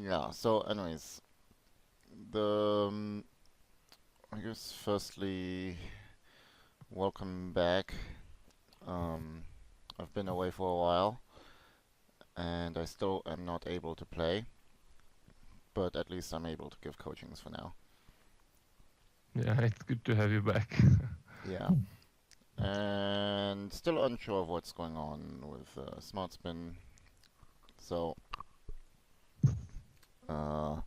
Yeah, so anyways, the I guess firstly, welcome back. Um, I've been away for a while, and I still am not able to play, but at least I'm able to give coachings for now. Yeah, it's good to have you back. Yeah, and still unsure of what's going on with Smart Spin. So, uh,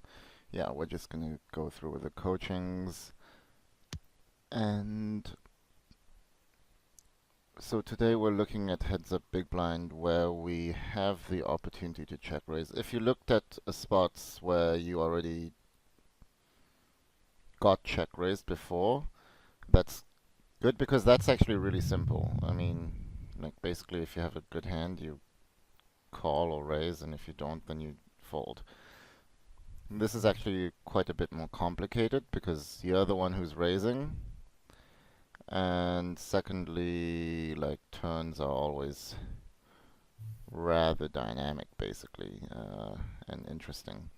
yeah, we're just gonna go through with the coachings. And so today we're looking at heads up big blind where we have the opportunity to check raise. If you looked at spots where you already got check raised before, that's good because that's actually really simple. I mean, like basically if you have a good hand, you call or raise, and if you don't, then you fold. This is actually quite a bit more complicated because you're the one who's raising, and secondly, like turns are always rather dynamic, basically, and interesting.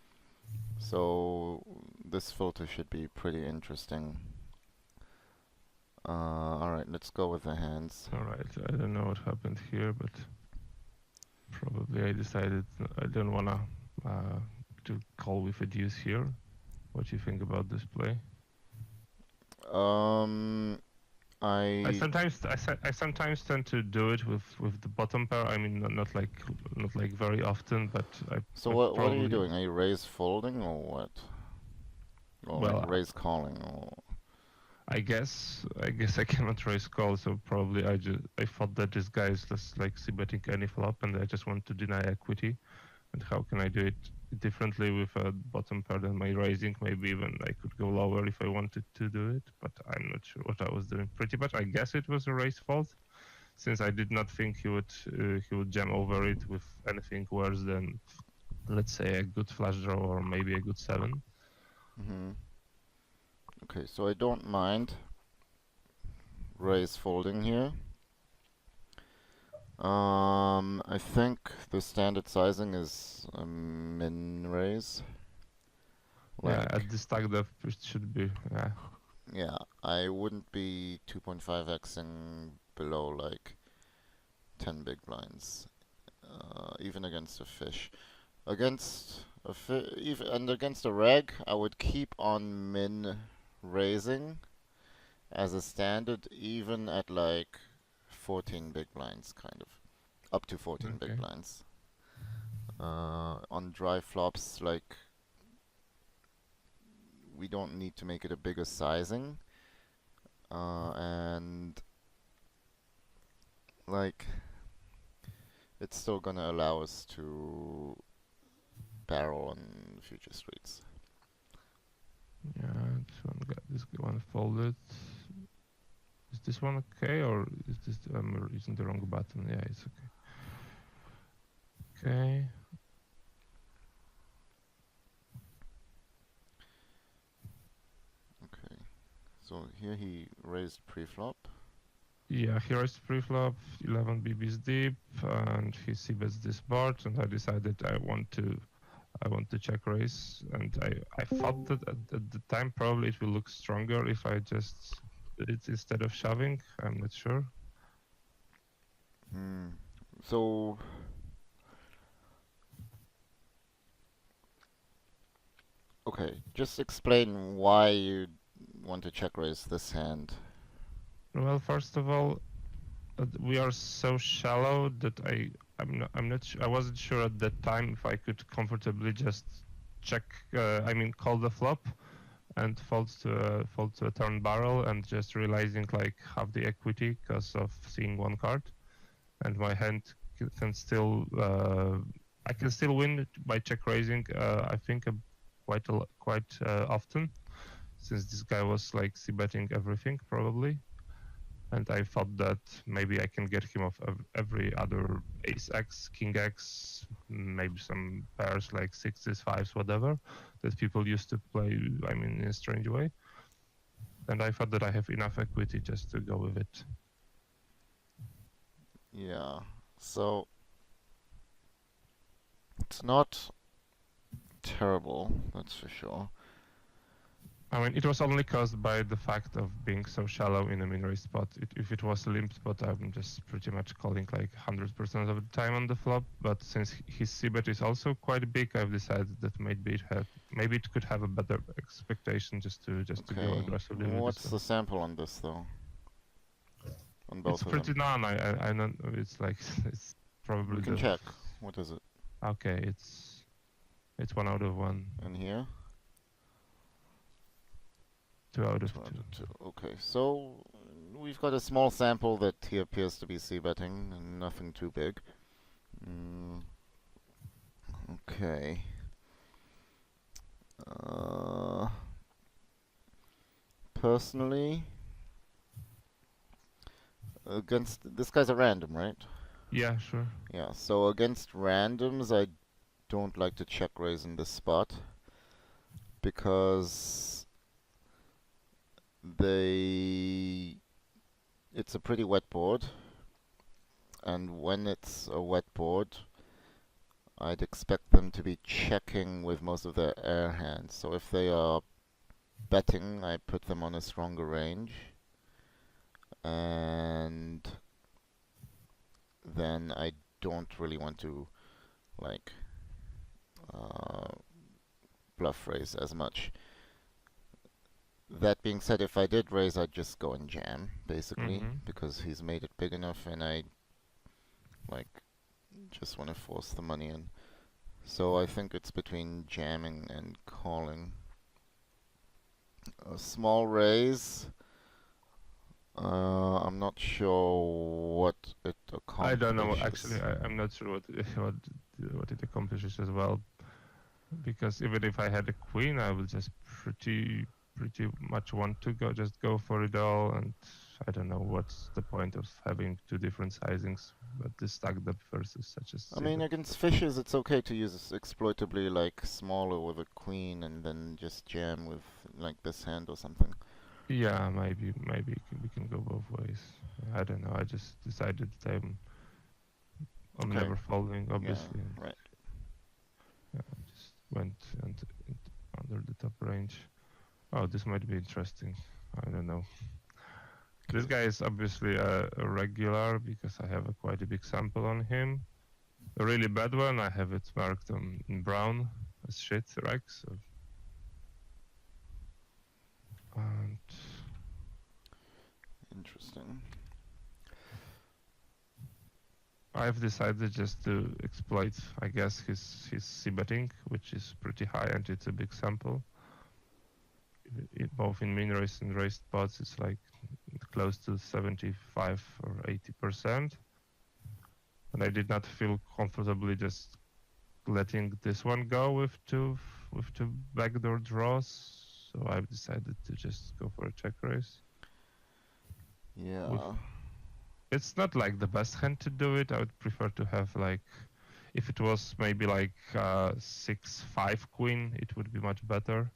So this filter should be pretty interesting. Alright, let's go with the hands. All right, I don't know what happened here, but probably I decided I don't wanna to call with a deuce here. What do you think about this play? Um, I I sometimes I sometimes tend to do it with the bottom pair. I mean, not like very often, but so I what are you probably doing? Are you raise folding or what? Or like well raise calling or I guess I cannot raise call, so probably I thought that this guy is just like c betting any flop, and I just want to deny equity. And how can I do it differently with a bottom pair than my raising? Maybe even I could go lower if I wanted to do it, but I'm not sure what I was doing. Pretty much, I guess it was a raise fault, since I did not think he would jam over it with anything worse than, let's say, a good flush draw or maybe a good seven. hmm Okay, so I don't mind raise folding here. I think the standard sizing is a min raise. Yeah, Like, at the stack depth it should be. Yeah, yeah, I wouldn't be 2.5xing below like 10 big blinds, even against a fish. Against a even and against a reg, I would keep on min raising as a standard, even at like 14 big blinds, kind of up to 14 big okay. blinds. On dry flops, like we don't need to make it a bigger sizing, and like it's still gonna allow us to barrel on future streets. Yeah, this one folded. Is this one okay, or is this using the wrong button? Yeah, it's okay. Okay. Okay, so here he raised pre-flop. Yeah, here is pre-flop, 11 BBs deep, and he c-bets this board, and I decided I want to check raise, and I thought that at the time probably it will look stronger if I just did it instead of shoving. I'm not sure. Hmm. So okay, just explain why you want to check raise this hand. Well, first of all, we are so shallow that I'm not I wasn't sure at that time if I could comfortably just check. I mean, call the flop and fold to a turn barrel and just realizing like half the equity because of seeing one card, and my hand can still I can still win by check raising. I think quite often, since this guy was like c betting everything probably, and I thought that maybe I can get him off every other ace x, king x, maybe some pairs like sixes, fives, whatever that people used to play. I mean, in a strange way. And I thought that I have enough equity just to go with it. Yeah. So it's not terrible, that's for sure. I mean, it was only caused by the fact of being so shallow in a min-raised spot. If it was a limp spot, I'm just pretty much calling like 100% of the time on the flop. But since his c-bet is also quite big, I've decided that maybe it could have a better expectation just to go Okay, aggressively with this what's one. the sample on this though? On It's both of pretty them? none. I know it's like it's We probably can the check. What is it? okay. It's 1 out of 1, In here? 2 out 2 out of 2. of 2. Okay, so we've got a small sample that he appears to be c-betting, and nothing too big. Mm, okay. Uh, Personally, against this guy's a random, right? Yeah, sure. Yeah. So against randoms, I don't like to check raise in this spot because they it's a pretty wet board, and when it's a wet board, I'd expect them to be checking with most of their air hands. So if they are betting, I put them on a stronger range, and then I don't really want to like uh, bluff raise as much. That being said, if I did raise, I'd just go and jam, basically, Mm-hmm. because he's made it big enough, and I like just want to force the money in. So I think it's between jamming and calling. A small raise. I'm not sure what it I don't know. Actually, accomplishes. I'm not sure what it accomplishes as well. Because even if I had a queen, I would just pretty much want to go for it all. And I don't know what's the point of having two different sizings, but the stack depth versus such a I mean, c-bet. against fishes, it's okay to use exploitably like smaller with a queen and then just jam with like this hand or something. Yeah, maybe we can go both ways. I don't know. I just decided that I'm Okay. never folding, Yeah. obviously. And Right. yeah, I just went and under the top range. Oh, this might be interesting. I don't know. This Okay. guy is obviously a regular because I have quite a big sample on him. A really bad one, I have it marked in brown as shit, right? So, and Interesting. I've decided just to exploit, I guess, his c-betting, which is pretty high and it's a big sample. Both in min race and raised spots, it's like close to 75 or 80%. And I did not feel comfortably just letting this one go with two backdoor draws. So I've decided to just go for a check raise. With Yeah. it's not like the best hand to do it. I would prefer to have like if it was maybe like 6-5 queen, it would be much better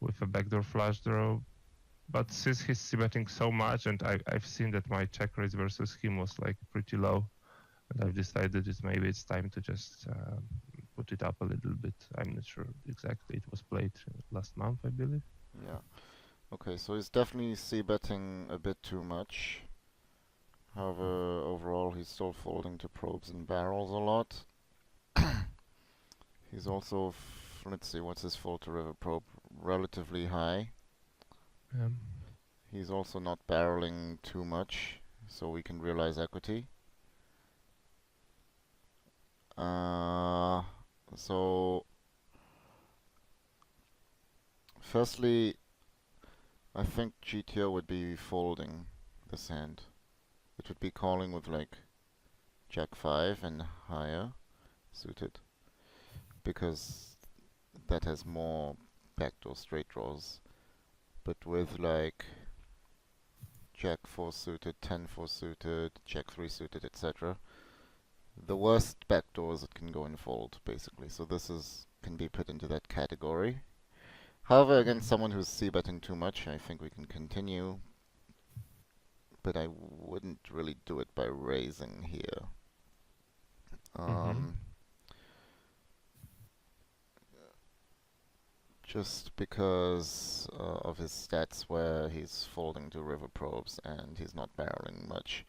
with a backdoor flush draw. But since he's c-betting so much, and I've seen that my check raise versus him was like pretty low, and I've decided that maybe it's time to just put it up a little bit. I'm not sure exactly. It was played last month, I believe. Yeah. Okay, so he's definitely c-betting a bit too much. However, overall, he's still folding to probes and barrels a lot. He's also, let's see, what's his fold to river probe? Relatively high. Um, He's also not barreling too much, so we can realize equity. Uh, so, firstly, I think GTO would be folding this hand. It would be calling with like Jack 5 and higher suited, because that has more backdoor straight draws. But with like Jack 4 suited, 10 4 suited, Jack 3 suited, etc., the worst backdoors it can go and fold, basically. So this is can be put into that category. However, against someone who's c-betting too much, I think we can continue, but I wouldn't really do it by raising here. mm-hmm. Um, just because of his stats where he's folding to river probes and he's not barreling much.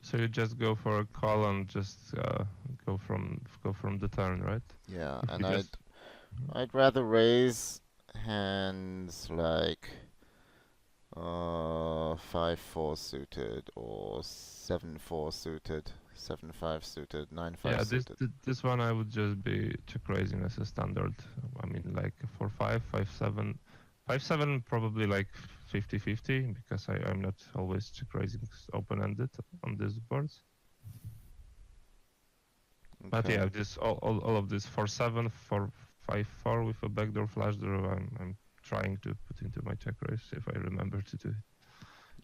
So you just go for a call and just go from the turn, right? Yeah, If we and just I'd rather raise hands like 5-4 suited or 7-4 suited, 7-5 suited, 9-5 yeah, suited. this one I would just be check raising as a standard. I mean, like 4-5, 5-7, 5-7 probably like 50-50 because I'm not always check raising open-ended on these boards. But Okay. yeah, this all of this 4-7, 4-5-4 with a backdoor flash draw. I'm trying to put into my check raise if I remember to do it.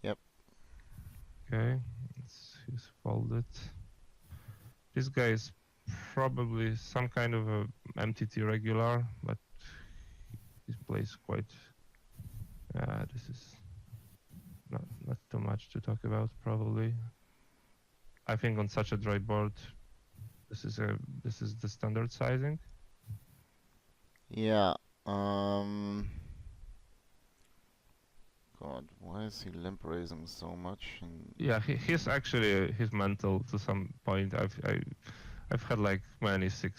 Yep. Okay, he's folded. This guy is probably some kind of a MTT regular, but he plays quite. This is not too much to talk about. Probably, I think on such a dry board, this is the standard sizing. Yeah. God, why is he limp raising so much? And Yeah, he's actually he's mental to some point. I've had like many sick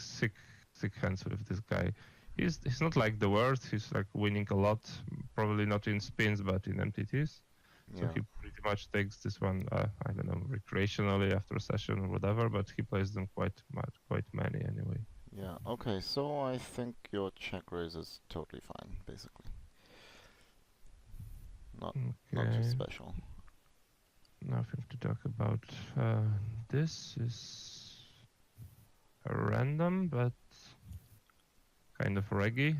hands with this guy. He's not like the worst. He's like winning a lot, probably not in spins but in MTTs. So yeah. he pretty much takes this one, I don't know, recreationally after a session or whatever. But he plays them quite many anyway. Yeah. Okay. So I think your check raise is totally fine, basically. Not too Okay, special. nothing to talk about. This is a random, but kind of reggy.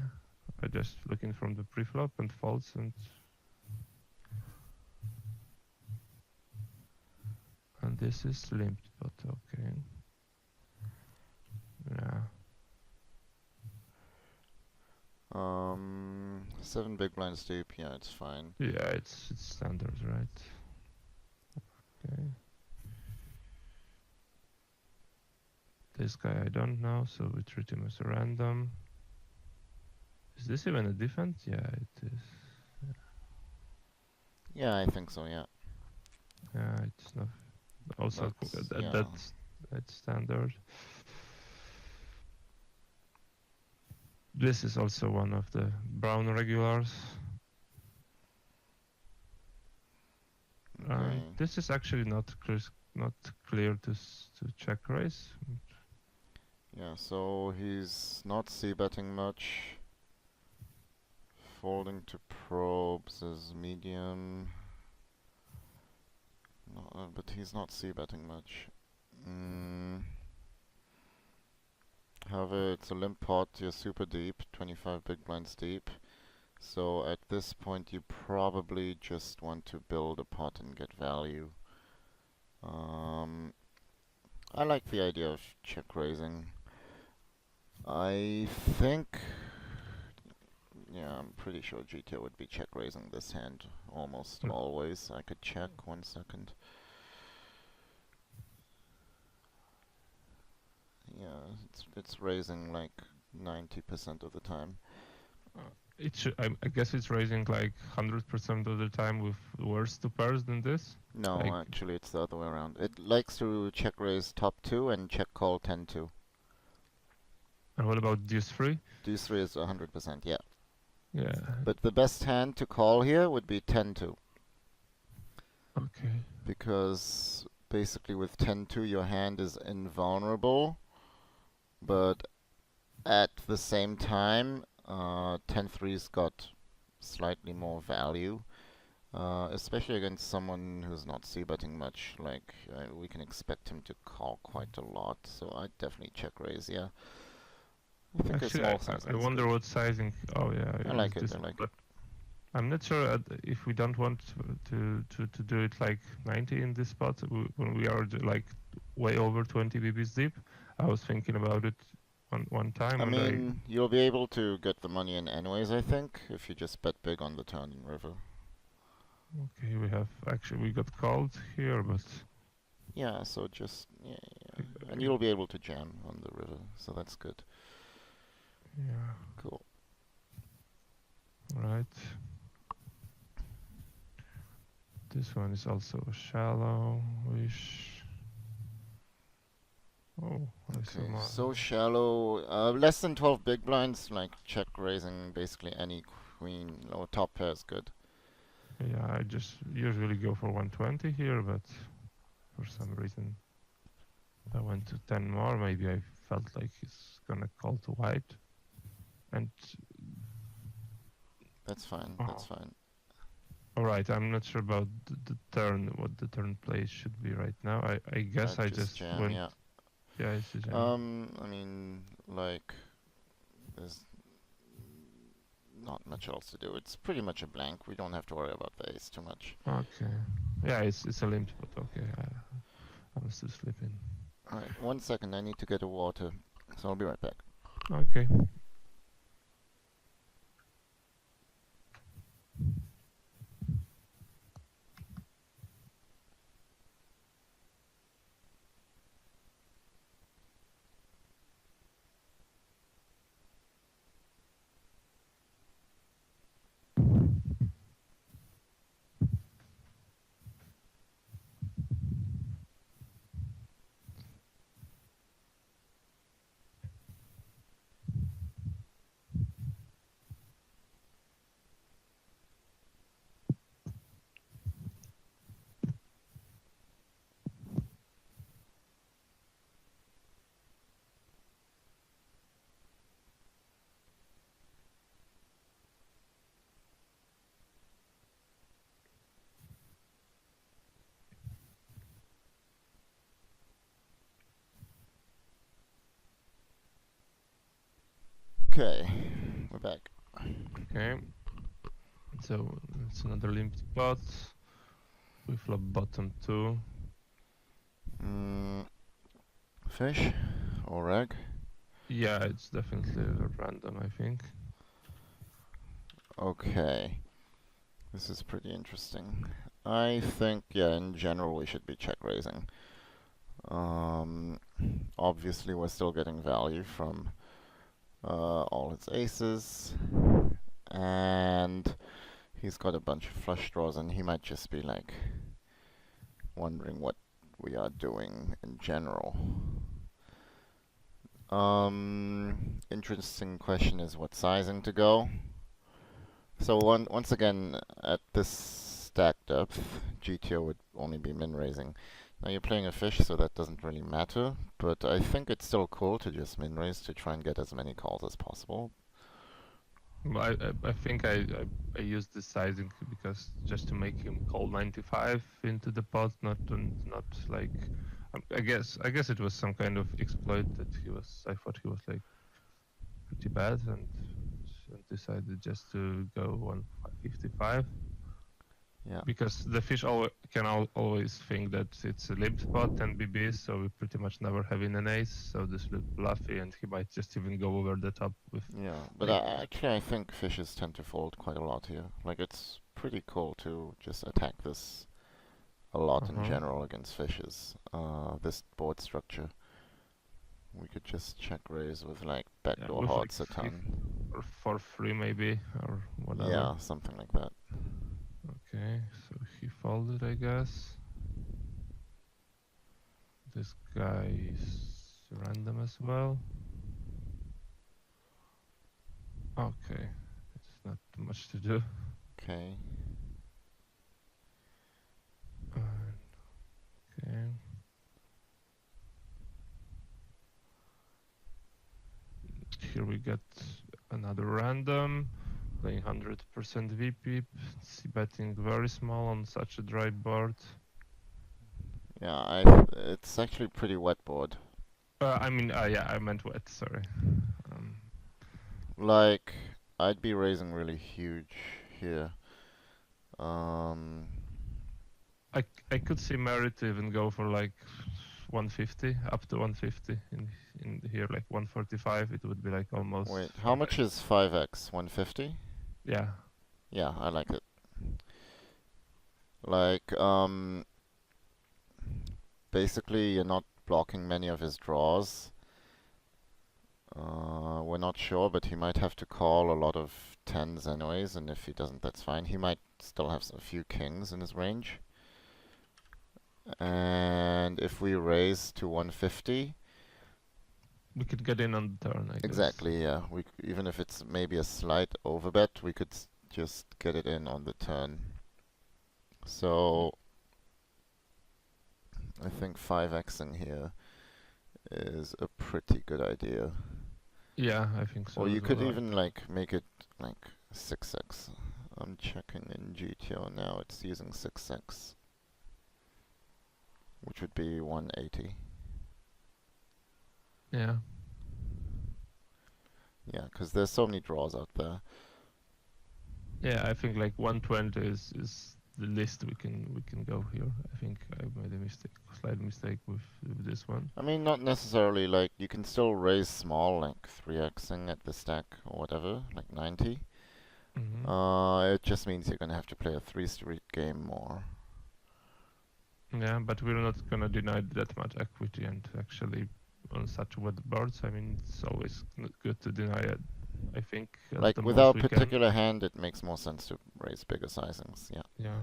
I just looking from the preflop and folds and this is limped, but okay. Yeah. 7 big blinds deep. Yeah, it's fine. Yeah, it's standard, right? Okay. This guy I don't know, so we treat him as a random. Is this even a defense? Yeah, it is. Yeah, I think so. Yeah. Yeah, it's not. Also, Yeah. that's standard. This is also one of the brown regulars. Okay. This is actually not clear to check raise. Yeah, so he's not c-betting much. Folding to probes is medium. No, but he's not c-betting much. However, it's a limp pot, you're super deep, 25 big blinds deep. So at this point you probably just want to build a pot and get value. I like the idea of check raising. I think, yeah, I'm pretty sure GTO would be check raising this hand almost always. I could check 1 second. Yeah, it's raising like 90% of the time. It should, I guess it's raising like 100% of the time with worse two pairs than this. No, Like, actually it's the other way around. It likes to check raise top 2 and check call 10-2. and what about deuce 3? Deuce 3 is 100%, yeah. Yeah. But the best hand to call here would be 10-2. Okay. Because basically with 10-2 your hand is invulnerable, but at the same time 10-3's got slightly more value, especially against someone who's not c-betting much. Like we can expect him to call quite a lot, so I'd definitely check raise. Yeah, I think Actually, a small size. I wonder good. what sizing. Oh yeah, I like it. this I like but it. I'm not sure if we don't want to do it like 90 in this spot when we are like way over 20 BBs deep. I was thinking about it one time, I and mean, you'll be able to get the money in anyways, I think, if you just bet big on the turn in river. Okay, we got called here, but Yeah, so just, yeah. And you'll be able to jam on the river, so that's good. Yeah. Cool. Right. This one is also shallow-ish. Oh, I saw Okay, more. so shallow. Less than 12 big blinds, like check raising basically any queen or top pair is good. Yeah, I just usually go for 120 here, but for some reason I went to 10 more. Maybe I felt like he's gonna call to white. And That's fine. That's oh, fine. all right. I'm not sure about the turn. What the turn play should be right now. I guess I Just just jam, went. yeah. Yeah, it's a jam. I mean, like, there's not much else to do. It's pretty much a blank. We don't have to worry about the ace too much. Okay. Yeah, it's a limp, but okay. I'm still sleeping. Alright, 1 second. I need to get a water. So I'll be right back. Okay. Okay, we're back. Okay. So it's another limp spot. We flop bottom 2. Fish or rag? Yeah, it's definitely random, I think. Okay. This is pretty interesting. I think, yeah, in general we should be check raising. Obviously we're still getting value from all his aces, and he's got a bunch of flush draws, and he might just be like wondering what we are doing in general. Interesting question is what sizing to go. So once again, at this stack depth, GTO would only be min raising. Now you're playing a fish, so that doesn't really matter, but I think it's still cool to just min raise to try and get as many calls as possible. I think I used this sizing because just to make him call 95 into the pot, not like I guess it was some kind of exploit that I thought he was like pretty bad and decided just to go 155 Yeah. because the fish always think that it's a limp spot and BB, so we pretty much never have in an ace, so this looks bluffy and he might just even go over the top with Yeah, but like actually I think fishes tend to fold quite a lot here. Like it's pretty cool to just attack this a lot in general against fishes. This board structure. We could just check raise with like backdoor with like hearts a ton. or for free maybe or whatever. Yeah, something like that. Okay, so he folded, I guess. This guy is random as well. Okay, it's not too much to do. Okay. Okay. Here we get another random, playing 100% VP, betting very small on such a dry board. Yeah, it's actually pretty wet board. Yeah, I meant wet, sorry. Like, I'd be raising really huge here. I could see merit to even go for like 150, up to 150 in here, like 145. It would be like almost. Wait, how much is 5x? 150? Yeah. Yeah, I like it. Like, basically you're not blocking many of his draws. We're not sure, but he might have to call a lot of tens anyways, and if he doesn't, that's fine. He might still have a few kings in his range. And if we raise to 150, We could get in on the turn, I guess. exactly, yeah. Even if it's maybe a slight overbet, we could just get it in on the turn. So I think 5xing here is a pretty good idea. Yeah, I think so. Or you as could well. even like make it like 6x. I'm checking in GTO now, it's using 6x, which would be 180. Yeah. Yeah, because there's so many draws out there. Yeah, I think like 120 is the least we can go here. I think I made a slight mistake with this one. I mean, not necessarily, like, you can still raise small, like 3xing at the stack or whatever, like 90. It just means you're gonna have to play a 3-street game more. Yeah, but we're not gonna deny that much equity, and actually on such wet boards, I mean, it's always good to deny it. I think at Like, the with most our we particular hand, it makes more sense to raise bigger sizings, yeah. Yeah.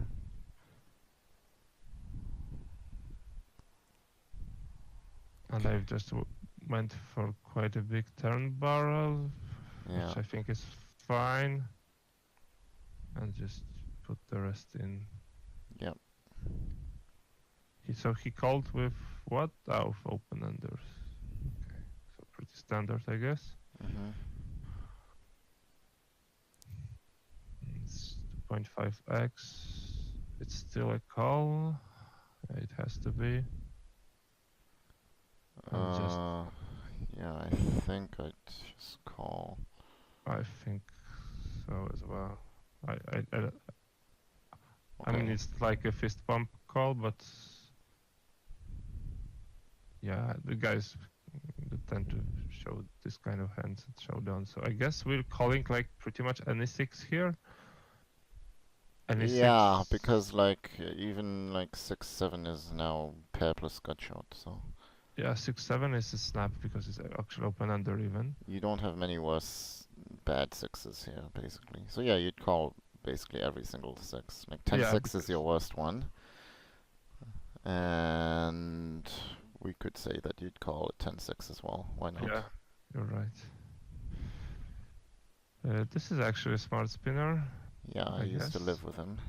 And I've just went for quite a big turn barrel, Yeah. which I think is fine. And just put the rest in. Yep. So he called with what? Oh, open-enders. Okay, so pretty standard, I guess. Mm-hmm. It's 2.5x. It's still a call. It has to be. Yeah, I think I'd just call. I think so as well. Okay. I mean, it's like a fist bump call, but yeah, the guys tend to show this kind of hands at showdown. So I guess we're calling like pretty much any six here. Any Yeah, six. because like even like 6-7 is now pair plus gut shot, so Yeah, 6-7 is a snap because it's actually open under even. you don't have many worse bad sixes here, basically. So yeah, you'd call basically every single six. Like 10-6 is your worst one, and we could say that you'd call it 10-6 as well. Why not? Yeah, you're right. This is actually a smart spinner. Yeah, I used to live with him.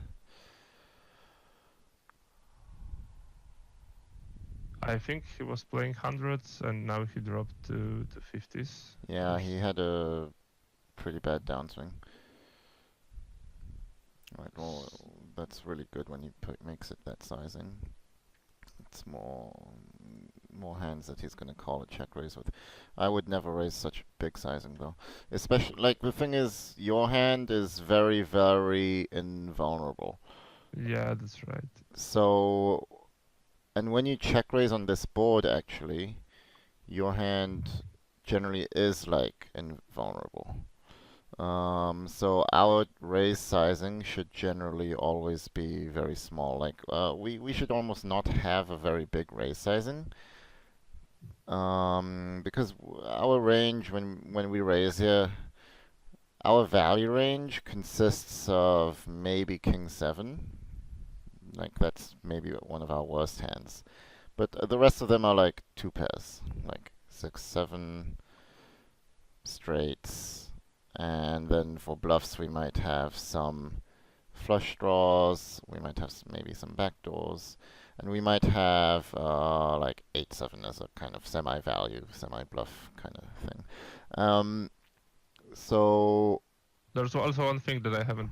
I think he was playing hundreds and now he dropped to 50s. Yeah, he had a pretty bad downswing. Right, well, that's really good when he makes it that sizing. It's more hands that he's gonna call a check raise with. I would never raise such big sizing though. Especially, like, the thing is, your hand is very, very invulnerable. Yeah, that's right. So, and when you check raise on this board, actually, your hand generally is like invulnerable. So our raise sizing should generally always be very small. Like, we should almost not have a very big raise sizing. Because our range, when we raise here, our value range consists of maybe king 7. Like, that's maybe one of our worst hands. But the rest of them are like two pairs. Like 6-7 straights. And then for bluffs, we might have some flush draws. We might have maybe some backdoors. And we might have like 8-7 as a kind of semi-value, semi-bluff kind of thing. So there's also one thing that I haven't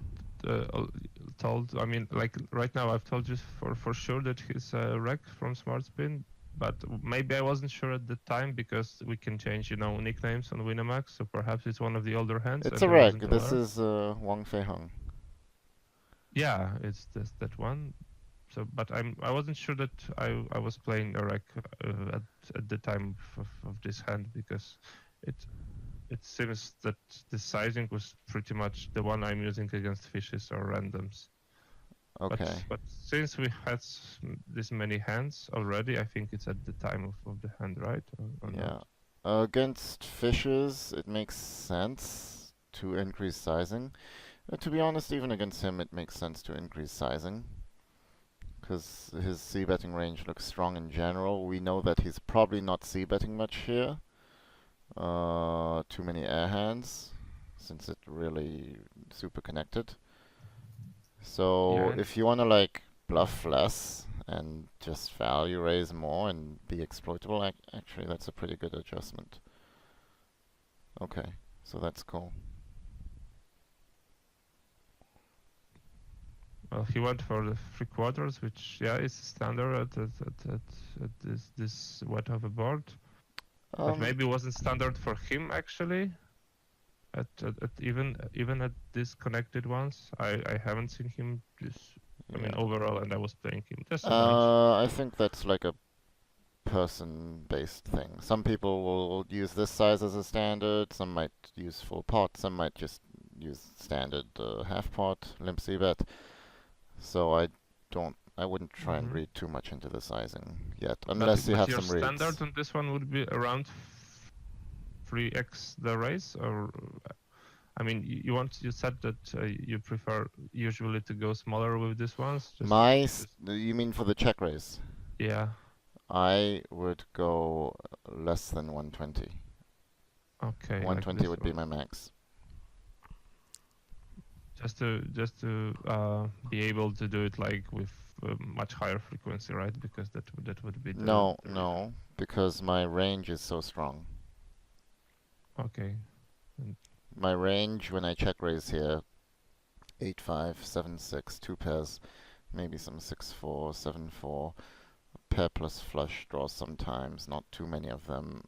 told. I mean, like right now, I've told you for sure that he's a rec from Smart Spin, but maybe I wasn't sure at the time because we can change, nicknames on Winamax. So perhaps it's one of the older hands. it's a rec. This is Wang Fei Hung. Yeah, it's that one. So, but I wasn't sure that I was playing a rec at the time of this hand because it seems that the sizing was pretty much the one I'm using against fishes or randoms. Okay. But since we had this many hands already, I think it's at the time of the hand, right? Or yeah. not? Against fishes, it makes sense to increase sizing. To be honest, even against him, it makes sense to increase sizing because his c-betting range looks strong in general. We know that he's probably not c-betting much here. Too many air hands, since it really super connected. Yeah, So and if you want to like bluff less and just value raise more and be exploitable, actually that's a pretty good adjustment. Okay, so that's cool. well, he went for the three quarters, which yeah is standard at this wet of a board, but Um, maybe wasn't standard for him actually. At even at disconnected ones, I haven't seen him just. I mean, yeah. overall, and I was playing him just a bunch. I think that's like a person-based thing. Some people will use this size as a standard, some might use full pot, some might just use standard half pot, limp c-bet. So I wouldn't try and Hmm. read too much into the sizing yet, But unless you but have your some reads. standard on this one would be around 3x the raise, or I mean, you said that you prefer usually to go smaller with these ones. Just You mean for the check raise? yeah. I would go less than 120. Okay, like 120 this would be one. my max. Just to be able to do it like with much higher frequency, right? Because that would be No, the reason. no, because my range is so strong. Okay. And My range when I check raise here, 8-5, 7-6, two pairs, maybe some 6-4, 7-4, pair plus flush draws sometimes, not too many of them,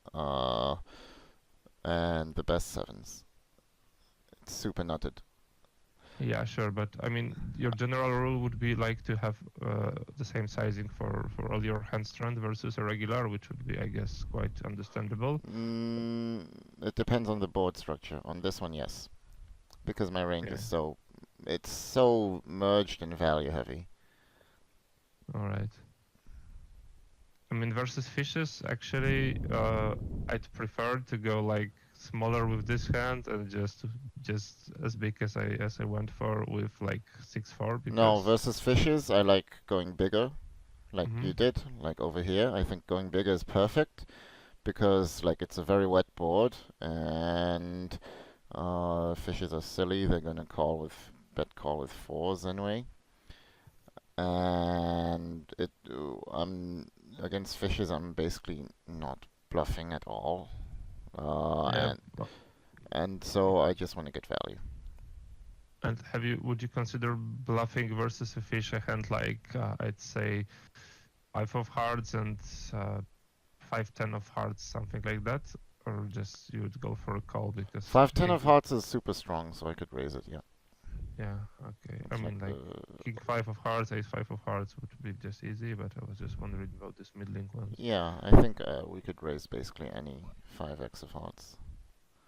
and the best sevens. It's super nutted. yeah, sure, but I mean, your general rule would be like to have the same sizing for all your hand strength versus a regular, which would be, I guess, quite understandable. Mm, it depends on the board structure. On this one, yes, because my range Yeah. is it's so merged and value heavy. All right. I mean, versus fishes, actually, I'd prefer to go like smaller with this hand and just as big as I went for with like 6-4 No, because. versus fishes, I like going bigger, like Hmm. you did, like over here. I think going bigger is perfect because like it's a very wet board and fishes are silly. They're gonna bet call with fours anyway. And I'm against fishes. I'm basically not bluffing at all. Uh, Yeah. and and so I just want to get value. And would you consider bluffing versus a fish a hand like I'd say five of hearts and uh, 5-10 of hearts, something like that, or just you would go for a call because 5-10 king. of hearts is super strong, so I could raise it. Yeah, Yeah, okay. I it's like mean, like king five of hearts, ace five of hearts would be just easy, but I was just wondering about these middling ones. yeah. I think we could raise basically any 5x of hearts.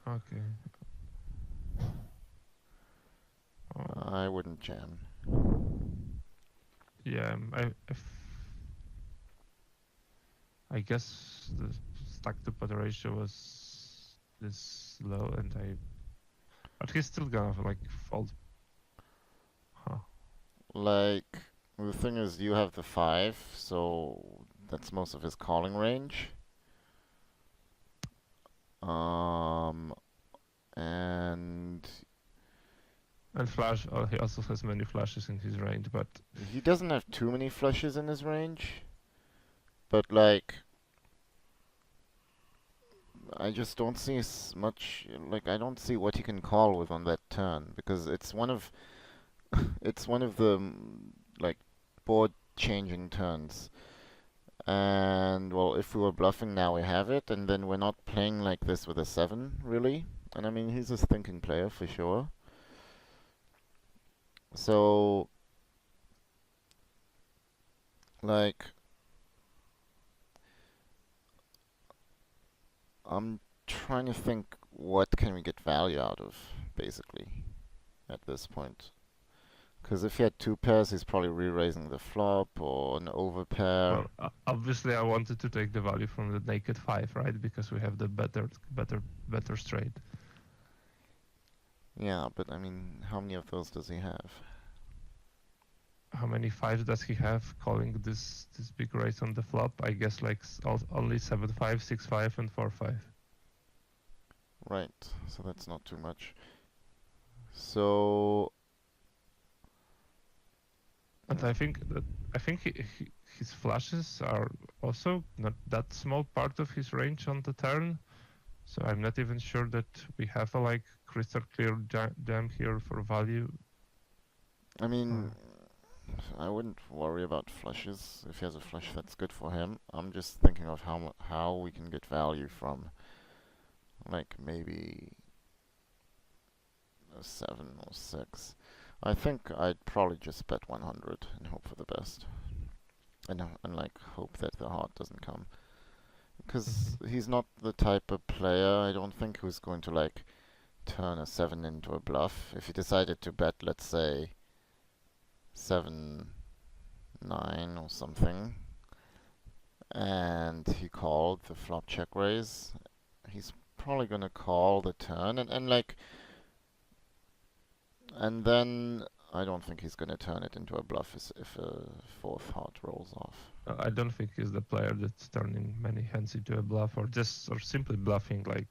Okay. Oh, I wouldn't jam. yeah. I guess the stack to pot ratio was this low, and but he's still gonna like fold. Huh. Like the thing is, you have the 5, so that's most of his calling range. Um, and And flash. Oh, he also has many flashes in his range, but he doesn't have too many flushes in his range. But like, I just don't see much. Like, I don't see what he can call with on that turn because it's one of the like board changing turns. And well, if we were bluffing, now we have it, and then we're not playing like this with a 7, really. And I mean, he's a thinking player for sure. So, like, I'm trying to think what can we get value out of, basically, at this point. Because if he had two pairs, he's probably re-raising the flop or an overpair. Well, obviously I wanted to take the value from the naked 5, right? Because we have the better straight. Yeah, but I mean, how many of those does he have? How many 5s does he have calling this big raise on the flop? I guess like only 7-5, 6-5, and 4-5. Right, so that's not too much. So, And I think his flushes are also not that small part of his range on the turn. So I'm not even sure that we have a like crystal clear jam here for value. I mean, Or, I wouldn't worry about flushes. If he has a flush, that's good for him. I'm just thinking of how we can get value from, like, maybe a 7 or 6. I think I'd probably just bet 100 and hope for the best. And like, hope that the heart doesn't come. Because Mhm. he's not the type of player, I don't think, who's going to, like, turn a 7 into a bluff. If he decided to bet, let's say, 7, 9 or something, and he called the flop check raise, he's probably gonna call the turn and like and then I don't think he's gonna turn it into a bluff if a fourth heart rolls off. I don't think he's the player that's turning many hands into a bluff or simply bluffing like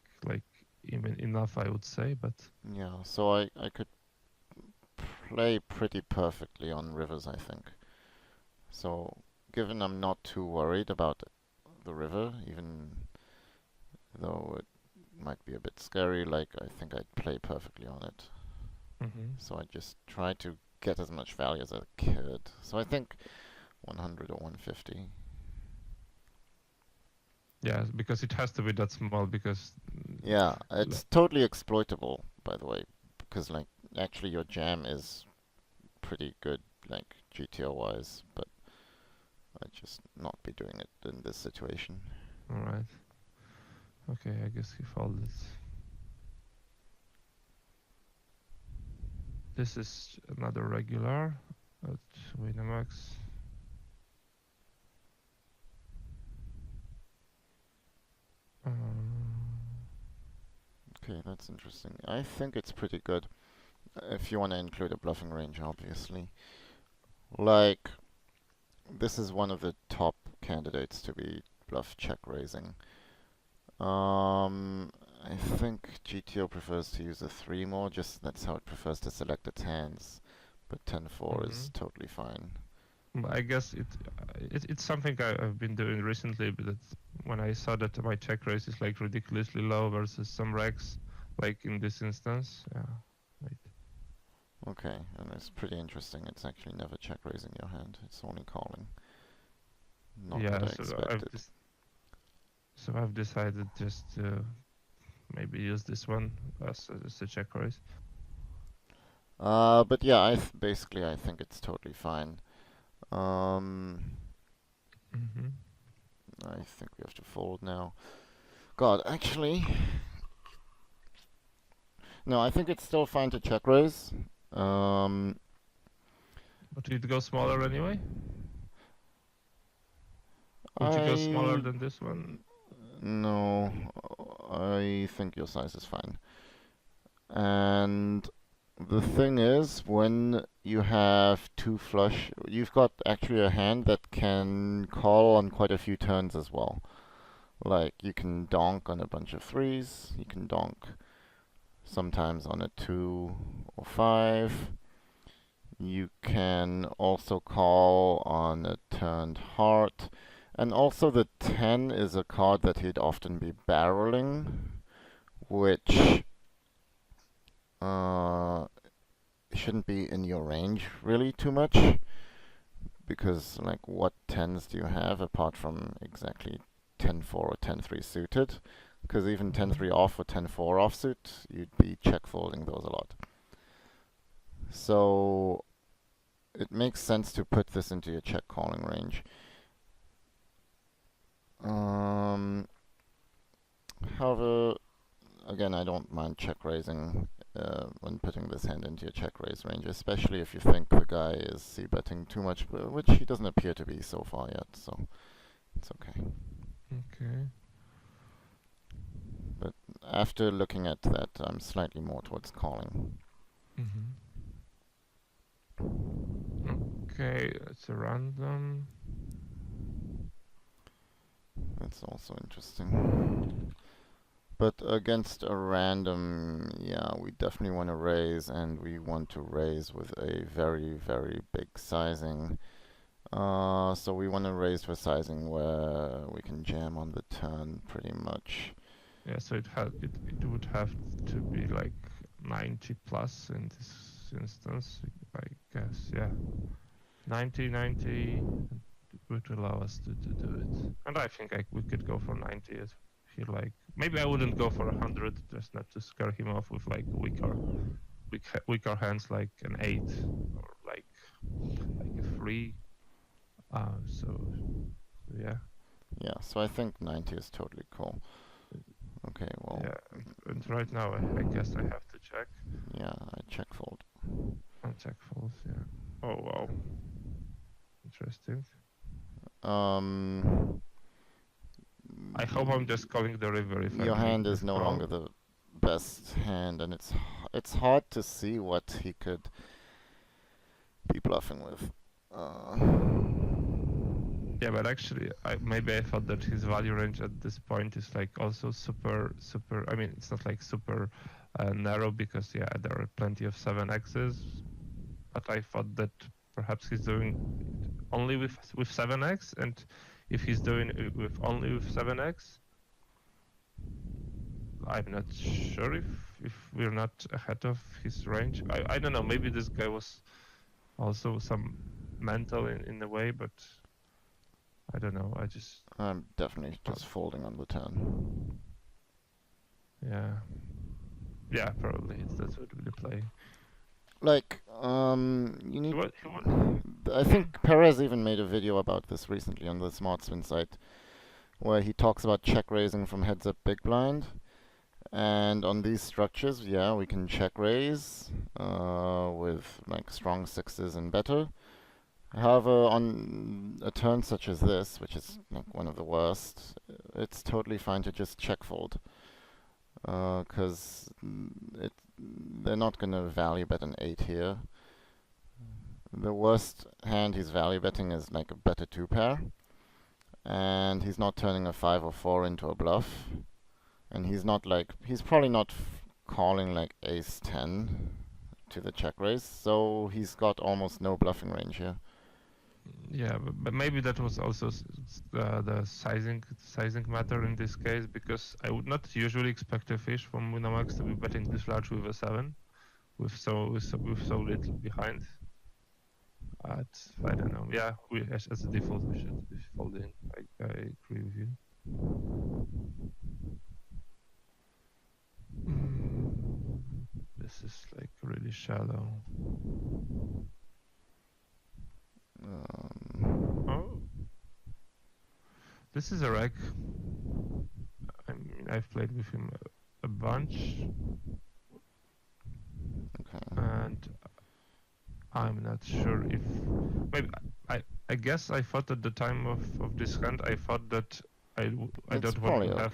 even enough I would say, but Yeah, so I could play pretty perfectly on rivers, I think. So given I'm not too worried about the river, even though it might be a bit scary, like I think I'd play perfectly on it. mhm. So I just try to get as much value as I could. So I think 100 or 150. Yeah, because it has to be that small because Yeah, l- it's totally exploitable, by the way, because like actually your jam is pretty good, like GTO wise, but I'd just not be doing it in this situation. all right. Okay, I guess he folded. This is another regular at Winamax. Okay, that's interesting. I think it's pretty good if you want to include a bluffing range, obviously. Like, this is one of the top candidates to be bluff check raising. Um, I think GTO prefers to use a 3 more, just that's how it prefers to select its hands. But 10-4 Mm-hmm. is totally fine. I guess it's something I've been doing recently, but when I saw that my check raise is like ridiculously low versus some regs, like in this instance, yeah, wait. Okay, and it's pretty interesting. It's actually never check raising your hand. It's only calling. Not what Yeah, I expected. so I've decided just to maybe use this one as a check raise. But yeah, basically I think it's totally fine. Um, Mm-hmm. I think we have to fold now. God, actually, no, I think it's still fine to check raise. Um, But would it go smaller anyway? Would you go smaller I than this one? no, I think your size is fine. And the thing is, when you have two flush, you've got actually a hand that can call on quite a few turns as well. Like, you can donk on a bunch of threes, you can donk sometimes on a 2 or 5. You can also call on a turned heart. And also the 10 is a card that he'd often be barreling, which uh, shouldn't be in your range really too much. Because, like, what 10s do you have apart from exactly 10-4 or 10-3 suited? Because even Mm-hmm. 10-3 off or 10-4 offsuit, you'd be check folding those a lot. So it makes sense to put this into your check calling range. Um, However, again, I don't mind check raising when putting this hand into your check raise range, especially if you think the guy is c-betting too much, which he doesn't appear to be so far yet, so it's okay. Okay. But after looking at that, I'm slightly more towards calling. Mm-hmm. Okay, it's a random. That's also interesting. But against a random, yeah, we definitely want to raise, and we want to raise with a very, very big sizing. So we want to raise for sizing where we can jam on the turn pretty much. Yeah, so it would have to be like 90 plus in this instance, I guess. Yeah, 90 would allow us to do it. And I think we could go for 90 if he like. Maybe I wouldn't go for 100, just not to scare him off with like weaker hands like an 8 or like a 3. So yeah. Yeah, so I think 90 is totally cool. Okay, well. Yeah, and right now I guess I have to check. Yeah, I check fold. And check fold, yeah. Oh wow. Interesting. I hope I'm just calling the river if your I make hand this is no call. longer the best hand, and it's hard to see what he could be bluffing with. Yeah, but actually, maybe I thought that his value range at this point is like also super. I mean, it's not like super narrow because yeah, there are plenty of 7x's. But I thought that perhaps he's doing only with 7x, and if he's doing it with only with 7x, I'm not sure if we're not ahead of his range. I don't know. Maybe this guy was also some mental in a way, but I don't know. I'm definitely just folding on the turn. Yeah, probably that would be the play. Like, you need. I Hmm? think Perez even made a video about this recently on the Smart Spin site, where he talks about check raising from heads up big blind. And on these structures, yeah, we can check raise with like strong sixes and better. However, on a turn such as this, which is like one of the worst, it's totally fine to just check fold. Because they're not going to value bet an 8 here. The worst hand he's value betting is like a better 2 pair. And he's not turning a 5 or 4 into a bluff. And he's probably not calling like ace 10 to the check raise, so he's got almost no bluffing range here. Yeah, but maybe that was also the sizing matter in this case, because I would not usually expect a fish from Winamax to be betting this large with a 7, with so little behind. But I don't know. Yeah, as a default we should be folding. I agree with you. This is like really shallow. Oh, this is a reg. I mean, I've played with him a bunch. Okay. And I'm not sure if maybe I guess I thought at the time of this hand I thought that I don't want to have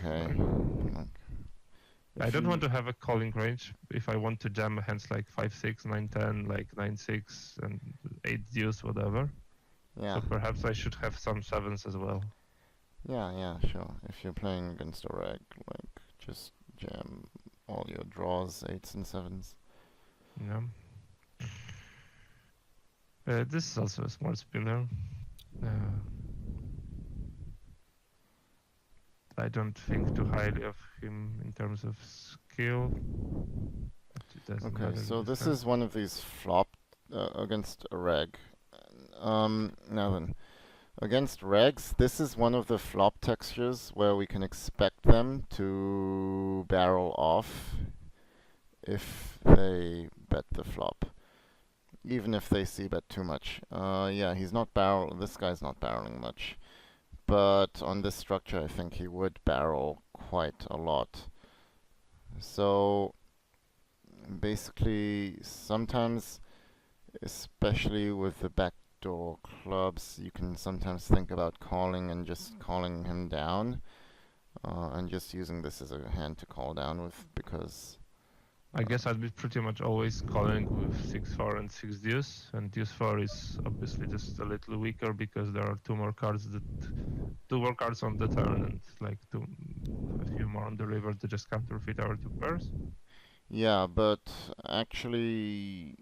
I don't want to have a calling range if I want to jam hands like 5-6, 9-10, like 9-6 and 8 deuce, whatever. Yeah. So perhaps I should have some 7s as well. Yeah, sure. If you're playing against a reg, like just jam all your draws, 8s and 7s. Yeah. This is also a smart spinner. I don't think too highly of him in terms of skill. Okay, so this is one of these flop against a reg. Now then, against regs, this is one of the flop textures where we can expect them to barrel off if they bet the flop. Even if they see bet too much. Yeah, this guy's not barreling much. But on this structure, I think he would barrel quite a lot. So basically sometimes, especially with the backdoor clubs, you can sometimes think about calling and just calling him down, and just using this as a hand to call down with because I guess I'd be pretty much always calling with 6-4 and 6 deuce, and deuce 4 is obviously just a little weaker because there are two more cards on the turn and like a few more on the river to just counterfeit our two pairs. yeah, but actually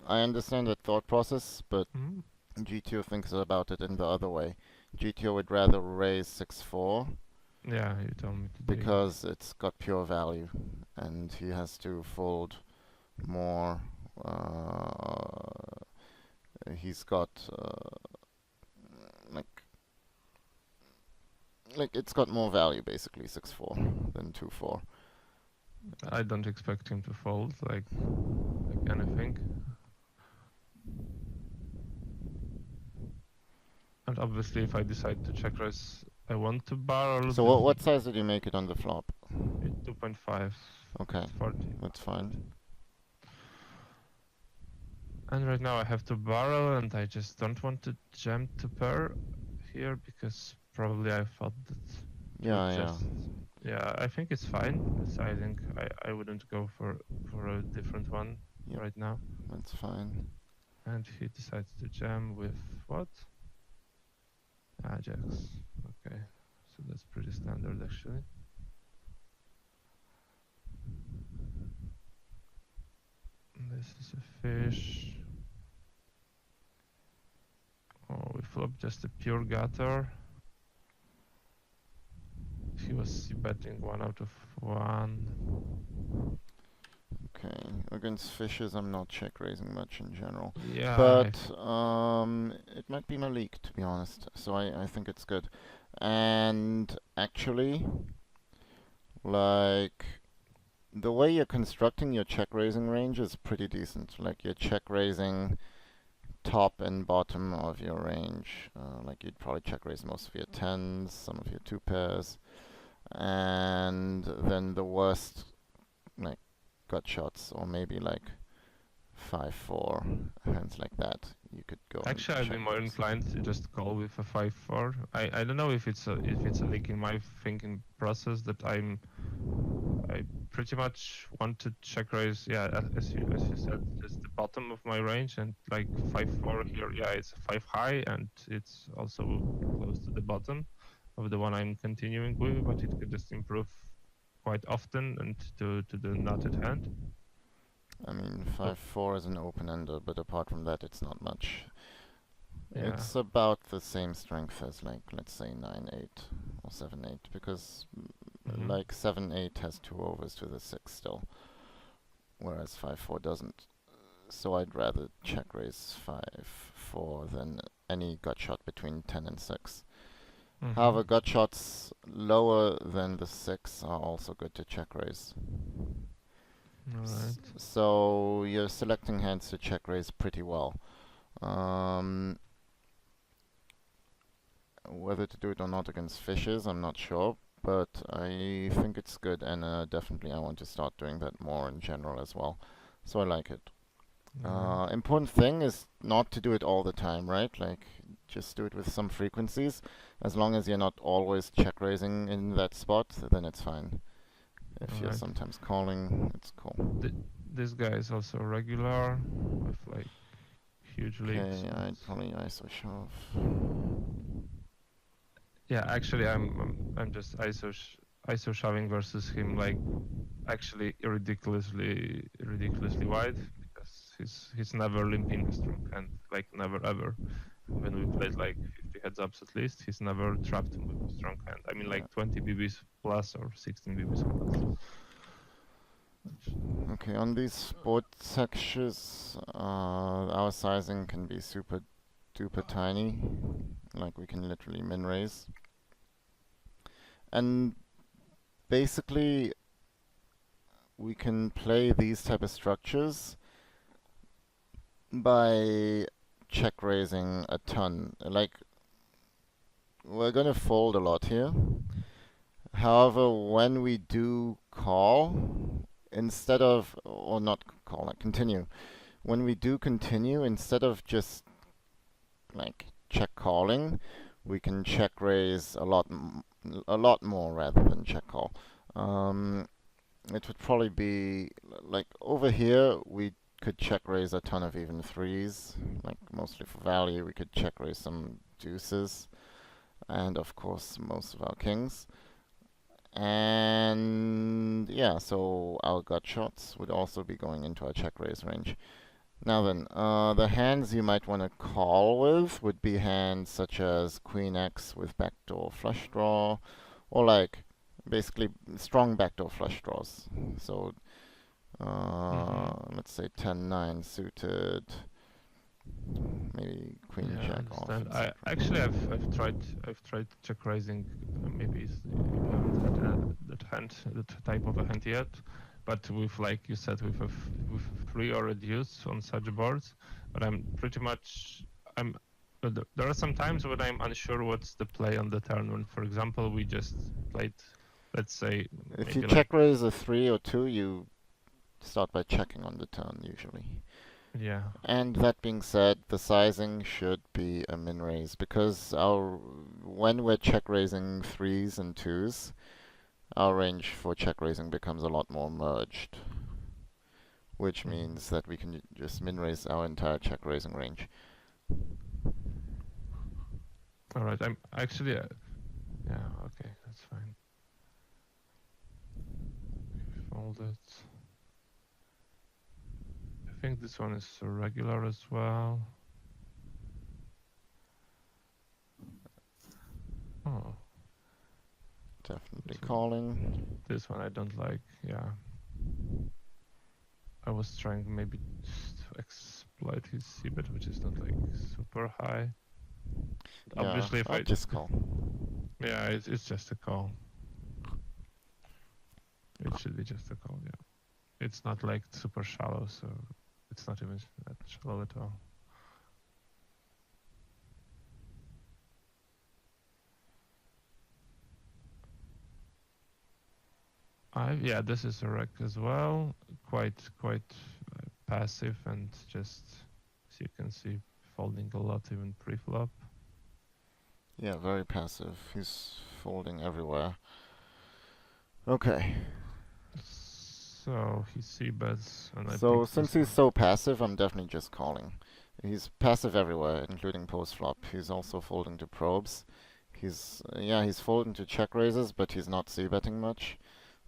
I understand that thought process, but Mm. GTO thinks about it in the other way. GTO would rather raise 6-4 Yeah, you told me today. because it's got pure value, and he has to fold more. Uh, he's got like it's got more value basically 6-4 than 2-4. I don't expect him to fold like anything. And obviously, if I decide to check raise, I want to barrel. So what size did you make it on the flop? 2.5. Okay, 40. that's fine. And right now I have to barrel, and I just don't want to jam to pair here because probably I thought that Yeah, yeah. just yeah, I think it's fine. I think I wouldn't go for a different one Yep. right now. That's fine. And he decides to jam with what? Ajax. Okay, so that's pretty standard actually. This is a fish. Oh, we flop just a pure gutter. He was betting 1 out of 1. Okay, against fishes I'm not check raising much in general. Yeah. But it might be Malik to be honest, so I think it's good. And actually, like, the way you're constructing your check raising range is pretty decent. Like, you're check raising top and bottom of your range. Like, you'd probably check raise most of your tens, some of your two pairs, and then the worst, like, gut shots, or maybe like 5-4 hands like that. You could go. Actually, I'd be more inclined to just call with a 5-4. I don't know if it's a leak in my thinking process that I pretty much want to check raise. Yeah, as you said, just the bottom of my range, and like 5-4 here. Yeah, it's a 5 high, and it's also close to the bottom of the one I'm continuing with, but it could just improve quite often and to the knotted hand. I mean, 5-4 is an open-ender, but apart from that, it's not much. Yeah. It's about the same strength as, like, let's say 9-8 or 7-8, because like 7-8 has two overs to the 6 still, whereas 5-4 doesn't. So I'd rather check raise 5-4 than any gut shot between 10 and 6. However, gut shots lower than the 6 are also good to check raise. Alright. So you're selecting hands to check raise pretty well. Whether to do it or not against fishes, I'm not sure, but I think it's good, and definitely I want to start doing that more in general as well. So I like it. Important thing is not to do it all the time, right? Like, just do it with some frequencies. As long as you're not always check raising in that spot, then it's fine. If you're sometimes calling, it's cool. This guy is also regular with like huge leads. Okay, I'd probably ISO shove. Yeah, actually, I'm just ISO shoving versus him, like actually ridiculously wide, because he's never limping a strong hand, like never ever. When we played like 50 heads ups at least, he's never trapped with a strong hand. I mean, like 20 BBs plus or 16 BBs plus. Okay, on these sport sections, our sizing can be super duper tiny. Like, we can literally min raise. And basically, we can play these type of structures by check raising a ton. Like, we're gonna fold a lot here. However, when we do call, instead of, or not call, like continue. When we do continue, instead of just like check calling, we can check raise a lot more rather than check call. Um, it would probably be like over here we could check raise a ton of even threes, like mostly for value. We could check raise some deuces, and of course most of our kings. And yeah, so our gut shots would also be going into our check raise range. Now then, the hands you might want to call with would be hands such as Queen X with backdoor flush draw, or like basically strong backdoor flush draws. So Mm-hmm. let's say 10-9 suited, maybe Queen Yeah, I Jack off, understand. I etc. actually I've tried check raising. Maybe you haven't had that hand, that type of a hand yet, but with, like you said, with free or reduce on such boards. But I'm pretty much I'm. There are some times when I'm unsure what's the play on the turn. When, for example, we just played, let's say, If you maybe like, check raise a 3 or 2, you start by checking on the turn usually. yeah. And that being said, the sizing should be a min raise because our when we're check raising threes and twos, our range for check raising becomes a lot more merged, which Mhm. means that we can just min raise our entire check raising range. All right. I'm actually, yeah. Okay, that's fine. Fold it. I think this one is regular as well. Oh, Definitely this one, calling. this one I don't like. Yeah, I was trying maybe just to exploit his c-bet, which is not like super high. Yeah, Obviously, if I'll I, just call. yeah, it's just a call. It should be just a call. Yeah, it's not like super shallow, so it's not even that shallow at all. Yeah, this is a wreck as well. Quite passive and just, as you can see, folding a lot even pre-flop. Yeah, very passive. He's folding everywhere. Okay. So he c bets, and I So picked since this he's one. so passive, I'm definitely just calling. He's passive everywhere, including post flop. He's also folding to probes. He's folding to check raises, but he's not c-betting much.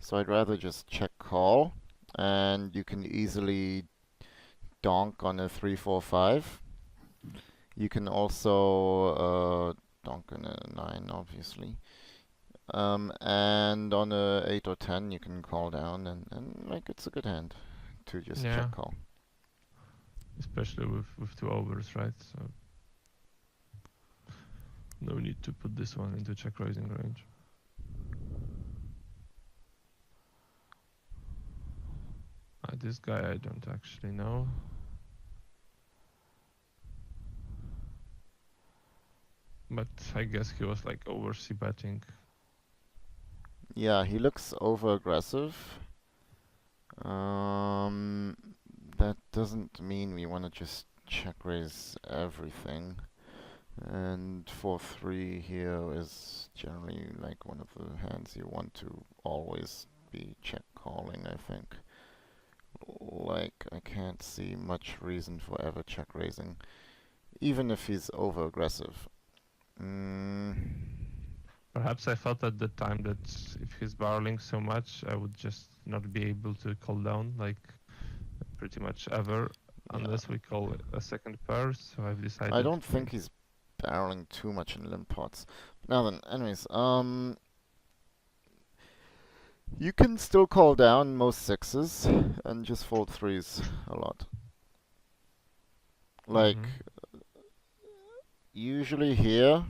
So I'd rather just check call, and you can easily donk on a 3-4-5. You can also donk on a 9, obviously. And on a 8 or 10, you can call down, and like it's a good hand to just Yeah, check call. especially with two overs, right? So no need to put this one into check raising range. This guy I don't actually know. But I guess he was like over c betting. Yeah, he looks over aggressive. Um, that doesn't mean we want to just check raise everything. And 4-3 here is generally like one of the hands you want to always be check calling, I think. Like, I can't see much reason for ever check raising, even if he's over aggressive. Mm, Perhaps I thought at the time that if he's barreling so much, I would just not be able to call down like pretty much ever yeah, unless we call a second pair. So I've I decided don't think maybe. he's barreling too much in limp pots. Now then, anyways, you can still call down most sixes and just fold threes a lot. Like, Mm-hmm. usually here,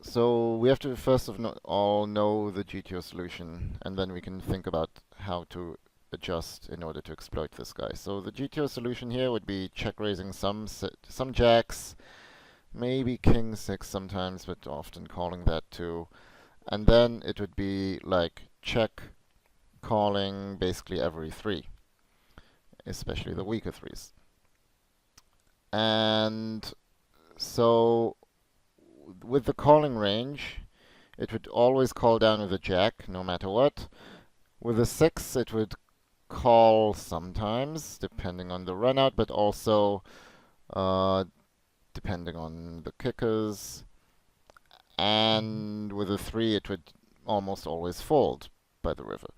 so we have to first of all know the GTO solution, and then we can think about how to adjust in order to exploit this guy. So the GTO solution here would be check raising some jacks, maybe king six sometimes, but often calling that too. And then it would be like check calling basically every three, especially the weaker threes. And so with the calling range, it would always call down with a jack, no matter what. With a six, it would call sometimes, depending on the run out, but also uh, depending on the kickers. And with a three, it would almost always fold by the river.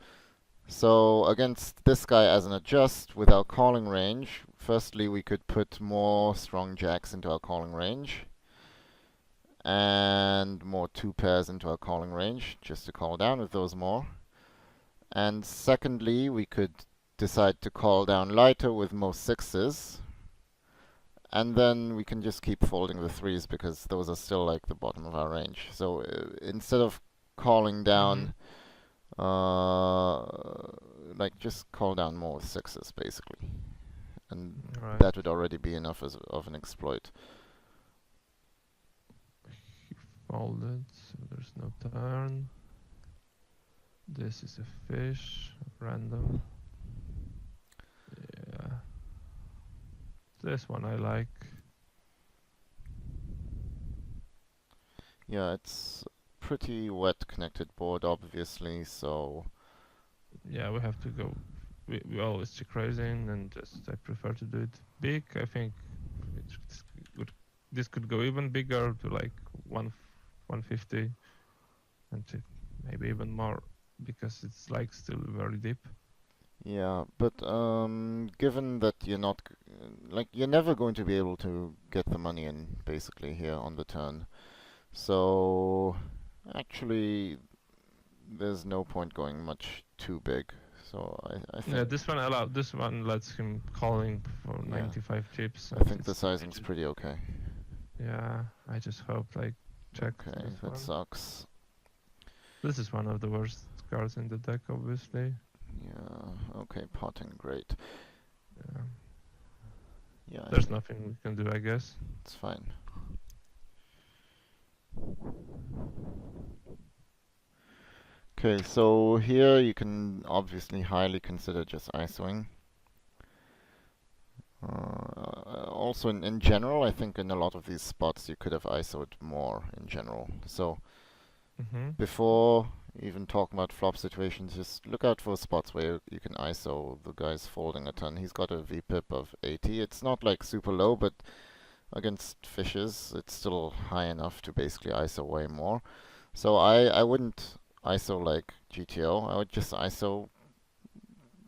So against this guy as an adjust with our calling range, firstly we could put more strong jacks into our calling range and more two pairs into our calling range just to call down with those more. And secondly, we could decide to call down lighter with most sixes, and then we can just keep folding the threes because those are still like the bottom of our range. So instead of calling down, like just call down more with sixes basically, and Right. that would already be enough of an exploit. He folded, so there's no turn. This is a fish, random. Yeah. This one I like. Yeah, it's pretty wet connected board obviously, so Yeah, we have to go. We always check raising, and just I prefer to do it big. I think this could go even bigger to like 150, and maybe even more because it's like still very deep. yeah, but given that you're never going to be able to get the money in basically here on the turn. So actually there's no point going much too big. So I Yeah, think this one lets him calling for yeah, 95 chips. I And think the sizing's pretty okay. Yeah, I just hope like check Okay, this that one. sucks. This is one of the worst cards in the deck, obviously. Yeah, okay, potting, great. Yeah. Yeah, There's nothing we can do, I guess. it's fine. Okay, so here you can obviously highly consider just ISOing. Also, in general, I think in a lot of these spots you could have ISO'd more in general. So before even talking about flop situations, just look out for spots where you can ISO the guy's folding a ton. He's got a VPIP of 80. It's not like super low, but against fishes, it's still high enough to basically ISO way more. So I wouldn't ISO like GTO. I would just ISO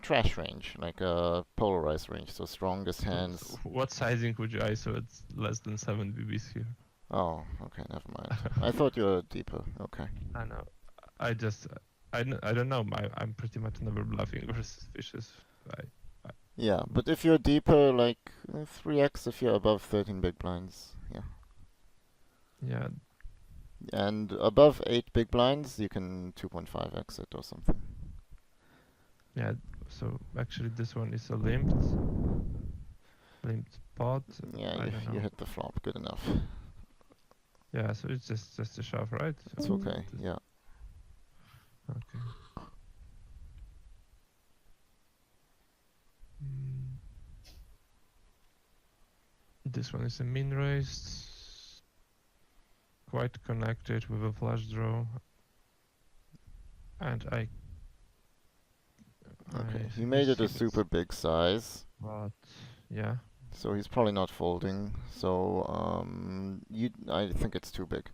trash range, like a polarized range. So strongest hands. So what sizing would you ISO at less than 7 BBs here? Oh, okay, never mind. I thought you were deeper. Okay. I know. I just, I don't know. I'm pretty much never bluffing versus fishes. Yeah, but if you're deeper, like 3x if you're above 13 big blinds. Yeah. Yeah. And above 8 big blinds, you can 2.5x it or something. Yeah. So actually, this one is a limped pot. Yeah, you hit the flop. Good enough. Yeah. So it's just a shove, right? It's okay. Yeah. Okay. This one is a min raised, quite connected with a flush draw, and Okay, he made it a super big size. But yeah. So he's probably not folding. So I think it's too big.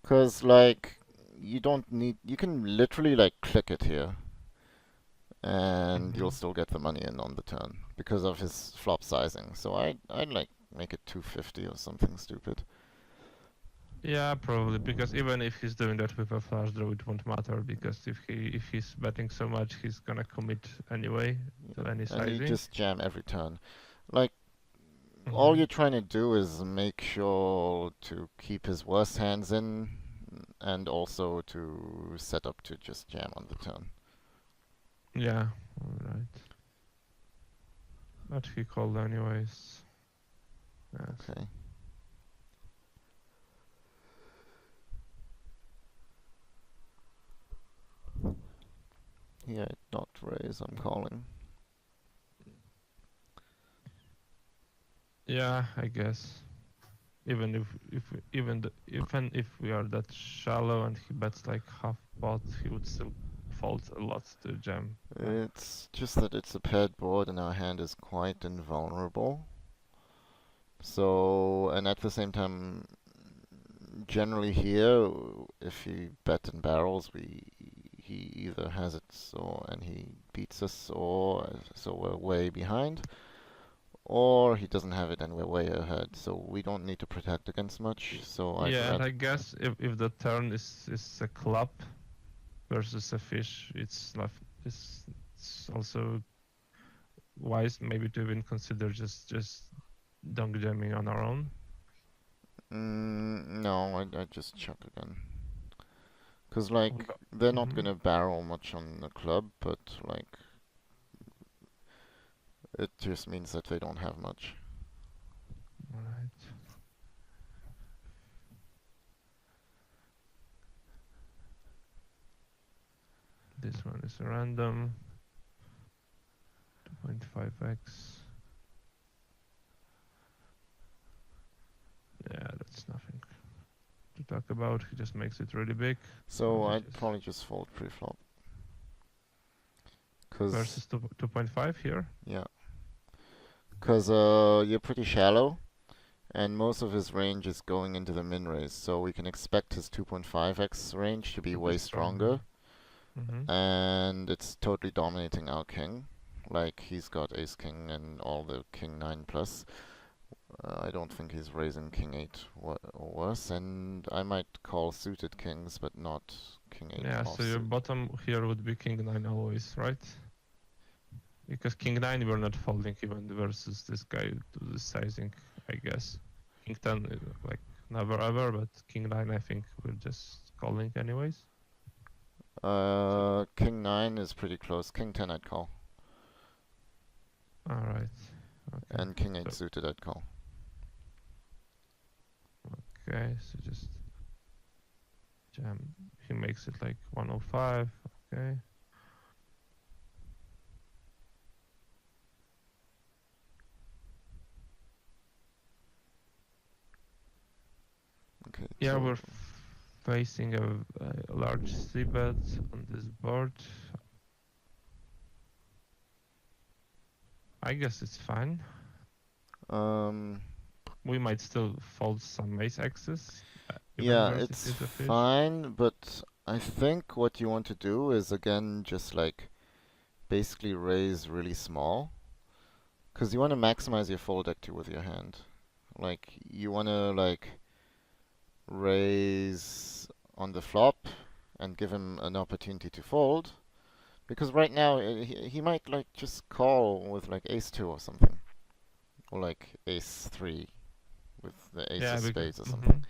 Cause like you can literally like click it here, and you'll still get the money in on the turn because of his flop sizing. So I'd like make it 250 or something stupid. Yeah, probably, because even if he's doing that with a flush draw, it won't matter, because if he's betting so much, he's gonna commit anyway to any sizing. And you just jam every turn. Like all you're trying to do is make sure to keep his worst hands in, and also to set up to just jam on the turn. Yeah, alright. But he called anyways. Yes. Okay. Yeah, not raise, I'm calling. Yeah, I guess. Even if we are that shallow and he bets like half pot, he would still fold a lot to jam. It's just that it's a paired board and our hand is quite invulnerable. So, and at the same time, generally here, if he bet and barrels, he either has it so and he beats us, or so we're way behind, or he doesn't have it and we're way ahead. So we don't need to protect against much. So I'd Yeah, and rather. I guess if the turn is a club versus a fish, it's also wise maybe to even consider just donk jamming on our own. No, I'd just chuck again. Cause like they're not Mm-hmm. gonna barrel much on the club, but like it just means that they don't have much. All right. This one is a random 2.5x. Yeah, that's nothing to talk about. He just makes it really big. So We I'd just probably just fold pre-flop. Cause versus 2.5 here. yeah, cause you're pretty shallow, and most of his range is going into the min raise, so we can expect his 2.5x range to be To be way stronger. stronger, Mm-hmm. and it's totally dominating our king. Like he's got ace king and all the king 9 plus. I don't think he's raising king 8 or worse, and I might call suited kings, but not king 8 Yeah, so your offsuit. bottom here would be king 9 always, right? Because king 9 we're not folding even versus this guy to the sizing, I guess. King 10 like never ever, but king 9 I think we're just calling anyways. King 9 is pretty close. King 10 I'd call. Alright. Okay. And king 8 So suited I'd call. okay, so just jam. He makes it like 105. Okay. Okay, Yeah, so we're facing a large c-bet on this board. I guess it's fine. um We might still fold some ace X's, even yeah, versus it's is a fish. fine, but I think what you want to do is again just like basically raise really small, because you want to maximize your fold activity with your hand. Like you want to like raise on the flop and give him an opportunity to fold, because right now he might like just call with like ace 2 or something, or like ace 3 with the ace Yeah, of because spades or something.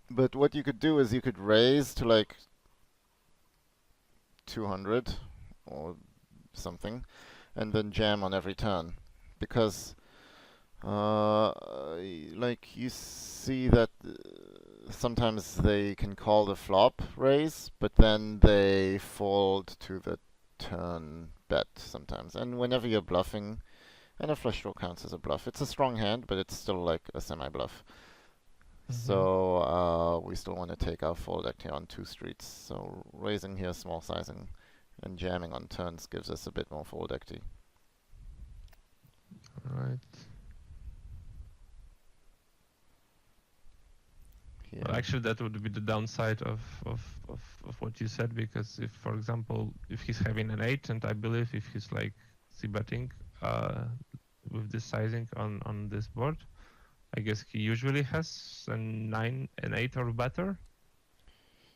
But what you could do is you could raise to like 200 or something, and then jam on every turn, because like you see that sometimes they can call the flop raise, but then they fold to the turn bet sometimes. And whenever you're bluffing, and a flush draw counts as a bluff. It's a strong hand, but it's still like a semi-bluff. So we still want to take our fold act here on two streets. So raising here, small sizing, and jamming on turns gives us a bit more fold equity. Right. Here. Well, actually, that would be the downside of what you said, because if, for example, if he's having an 8, and I believe if he's like c-betting with this sizing on this board, I guess he usually has a 9, an 8 or better.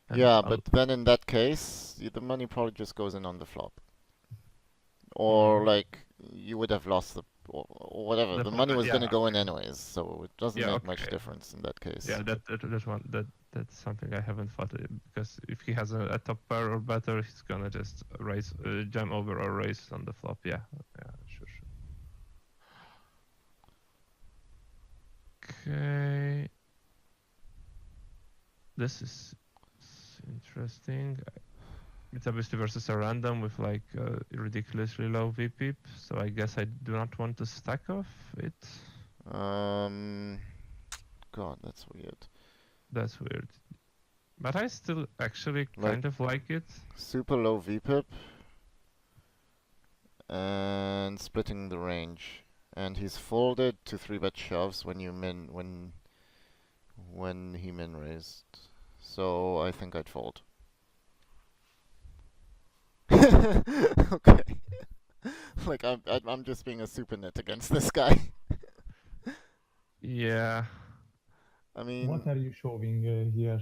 And Yeah, but then in that case, the money probably just goes in on the flop. Or like you would have lost or whatever. The money was yeah, going to go in okay. anyways, so it doesn't Yeah, make much okay. difference in that case. Yeah, that's something I haven't thought, because if he has a top pair or better, he's gonna just raise jam over or raise on the flop. Yeah, sure. Okay, this is interesting. It's obviously versus a random with like ridiculously low VP, so I guess I do not want to stack off it. Um, God, that's weird. That's weird. But I still actually Like kind of like it. super low VPIP and splitting the range. And he's folded to 3-bet shoves when you min when he min raised. So I think I'd fold. Okay. Like I'm just being a super nit against this guy. Yeah. I What mean, are you showing here?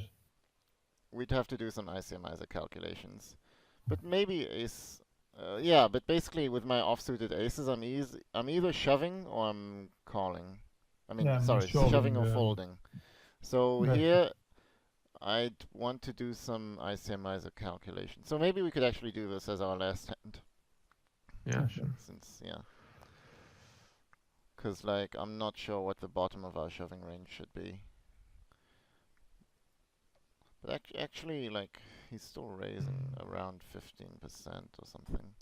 we'd have to do some ICMizer calculations. But maybe ace. Yeah, but basically with my offsuited aces, I'm either shoving or I'm calling. I mean, Yeah, I'm sorry, shoving showing. or folding. So Right. here I'd want to do some ICMizer calculation. So maybe we could actually do this as our last hand, Yeah, Okay. sure. since yeah, because like I'm not sure what the bottom of our shoving range should be. But actually, like he's still raising around 15% or something.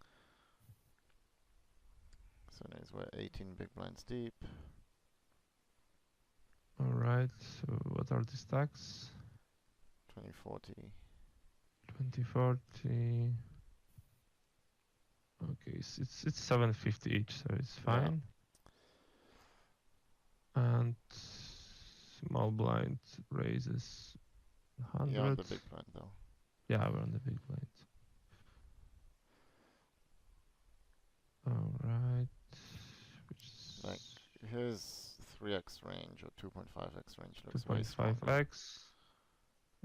So anyways, we're 18 big blinds deep. Alright, so what are the stacks? 2040. 2040. Okay, it's 750 each, so it's Yeah. fine. And small blind raises You're on 100. the big blind though. Yeah, we're on the big blind. Alright. Which Like is his 3x range or 2.5x range looks way stronger. 2.5x.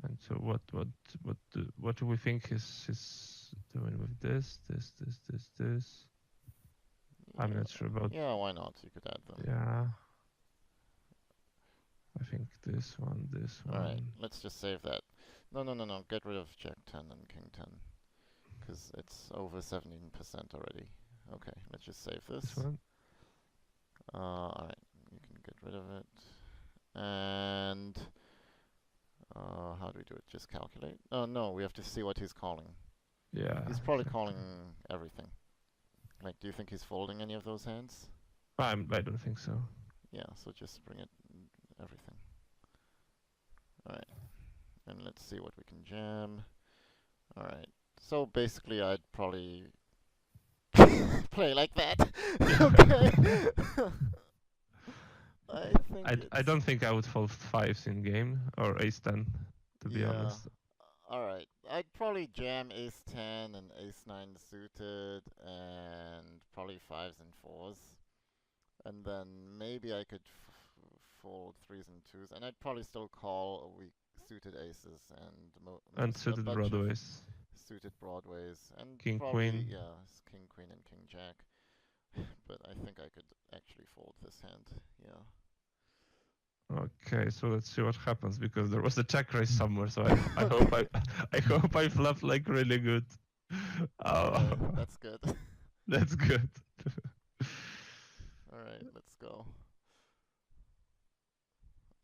And so what do we think is doing with this? I'm Yeah. not sure about. Yeah, why not? You could add them. Yeah. I think this one. Alright, let's just save that. No. Get rid of Jack 10 and King 10. Because it's over 17% already. Okay, let's just save This this. one. Alright, you can get rid of it. And how do we do it? Just calculate? Oh no, we have to see what he's calling. Yeah. He's probably exactly. calling everything. Like, do you think he's folding any of those hands? I don't think so. Yeah, so just bring it everything. Alright. And let's see what we can jam. Alright. So basically I'd probably play like that. Okay. I think I don't think I would fold fives in game or ace 10, to be yeah. honest. Alright. I'd probably jam ace 10 and ace 9 suited and probably 5s and 4s. And then maybe I could fold 3s and 2s. And I'd probably still call weak suited aces and And a suited bunch of broadways. suited broadways. And King, probably, queen. yeah, king, queen, and king, jack. But I think I could actually fold this hand. Yeah. Okay, so let's see what happens because there was a check raise somewhere. So I hope I hope I fluffed like really good. Okay, that's good. That's good. Alright, let's go.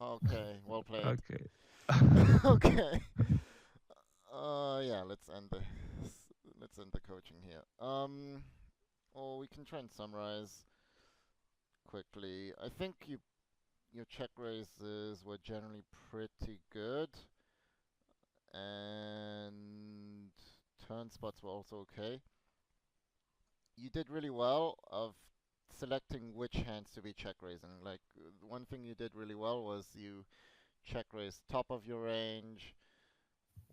Okay, well played. Okay. Okay. Yeah, let's end the coaching here. Or we can try and summarize quickly. I think your check raises were generally pretty good, and turn spots were also okay. You did really well of selecting which hands to be check raising. Like one thing you did really well was you check raised top of your range,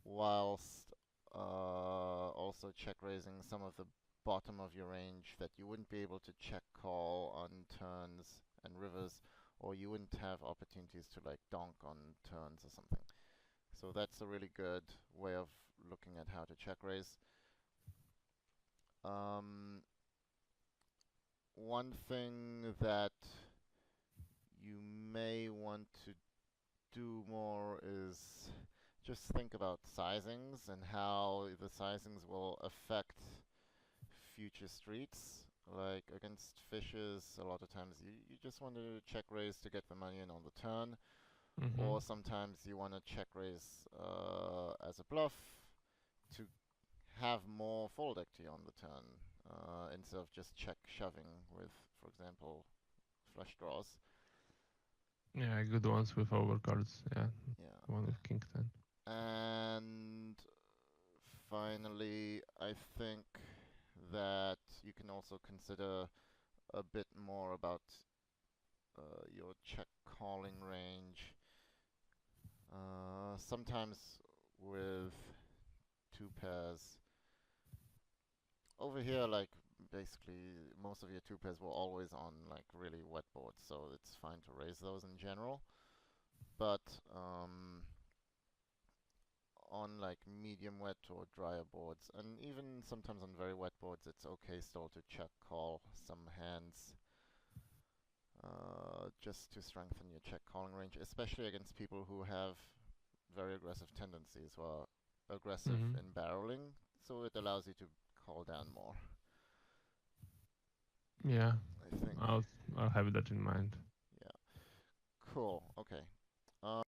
whilst also check raising some of the bottom of your range that you wouldn't be able to check call on turns and rivers, or you wouldn't have opportunities to like donk on turns or something. So that's a really good way of looking at how to check raise. One thing that you may want to do more is just think about sizings and how the sizings will affect future streets. Like against fishes, a lot of times you just want to check raise to get the money in on the turn, Mm-hmm. or sometimes you want to check raise as a bluff to have more fold equity on the turn instead of just check shoving with, for example, flush draws. Yeah, good ones with overcards. Yeah, Yeah. one with king 10. And finally, I think that you can also consider a bit more about your check calling range. Sometimes with two pairs over here, like basically most of your two pairs were always on like really wet boards, so it's fine to raise those in general. But on like medium wet or drier boards, and even sometimes on very wet boards, it's okay still to check call some hands just to strengthen your check calling range, especially against people who have very aggressive tendencies who are aggressive Hmm. in barreling, so it allows you to call down more. Yeah, I think. I'll I'll have that in mind. Yeah. Cool. Okay.